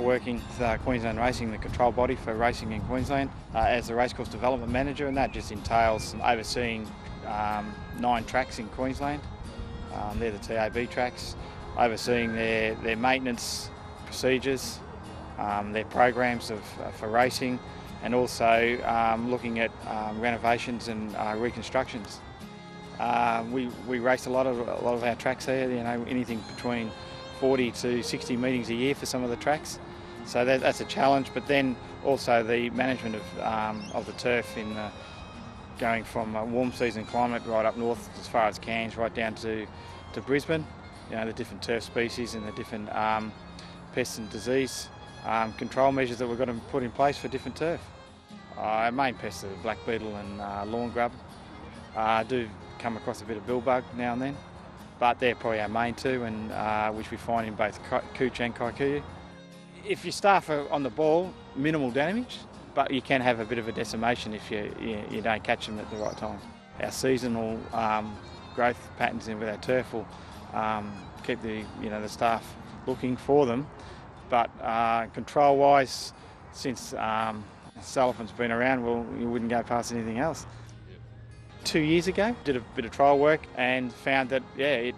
Working with Queensland Racing, the control body for racing in Queensland, as the racecourse development manager, and that just entails overseeing 9 tracks in Queensland. They're the TAB tracks, overseeing their maintenance procedures, their programs for racing, and also looking at renovations and reconstructions. We race a lot of our tracks there. You know, anything between 40 to 60 meetings a year for some of the tracks, so that's a challenge. But then also the management of the turf in going from a warm season climate right up north as far as Cairns right down to Brisbane. You know, the different turf species and the different pests and disease control measures that we've got to put in place for different turf. Our main pests are black beetle and lawn grub. I do come across a bit of billbug now and then, but they're probably our main two, and which we find in both cooch and kikuyu. If your staff are on the ball, minimal damage, but you can have a bit of a decimation if you don't catch them at the right time. Our seasonal growth patterns in with our turf will keep the staff looking for them, but control-wise, since Acelepryn's been around, well, you wouldn't go past anything else. 2 years ago, did a bit of trial work and found that, it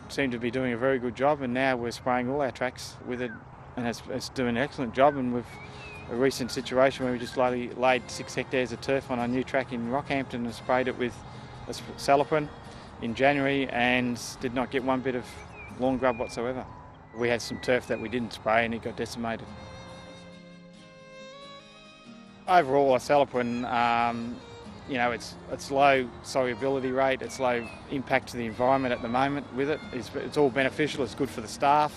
seemed to be doing a very good job, and now we're spraying all our tracks with it, and it's doing an excellent job. And with a recent situation where we just laid 6 hectares of turf on a new track in Rockhampton and sprayed it with Acelepryn in January and did not get one bit of lawn grub whatsoever. We had some turf that we didn't spray and it got decimated. Overall, Acelepryn, it's low solubility rate, it's low impact to the environment at the moment with it. It's all beneficial, it's good for the staff,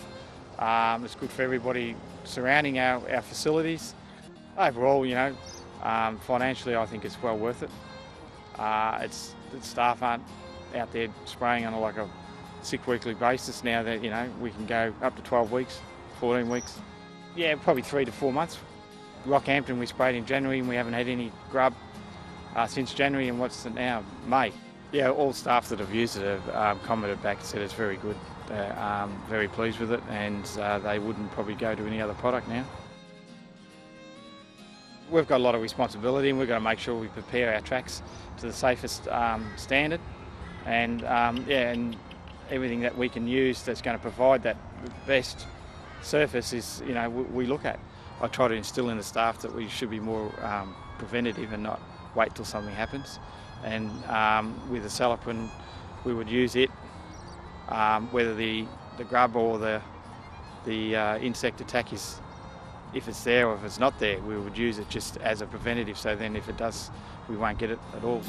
it's good for everybody surrounding our facilities. Overall, financially I think it's well worth it. The staff aren't out there spraying on like a 6-weekly basis now that, we can go up to 12 weeks, 14 weeks. Yeah, probably 3 to 4 months. Rockhampton we sprayed in January and we haven't had any grub since January, and what's it now? May. Yeah, all staff that have used it have commented back and said it's very good. They're very pleased with it, and they wouldn't probably go to any other product now. We've got a lot of responsibility, and we've got to make sure we prepare our tracks to the safest standard, and and everything that we can use that's going to provide that best surface is, we look at. I try to instill in the staff that we should be more preventative and not wait till something happens. And with the Acelepryn, we would use it, whether the grub or the insect attack is, if it's there or if it's not there, we would use it just as a preventative. So then if it does, we won't get it at all.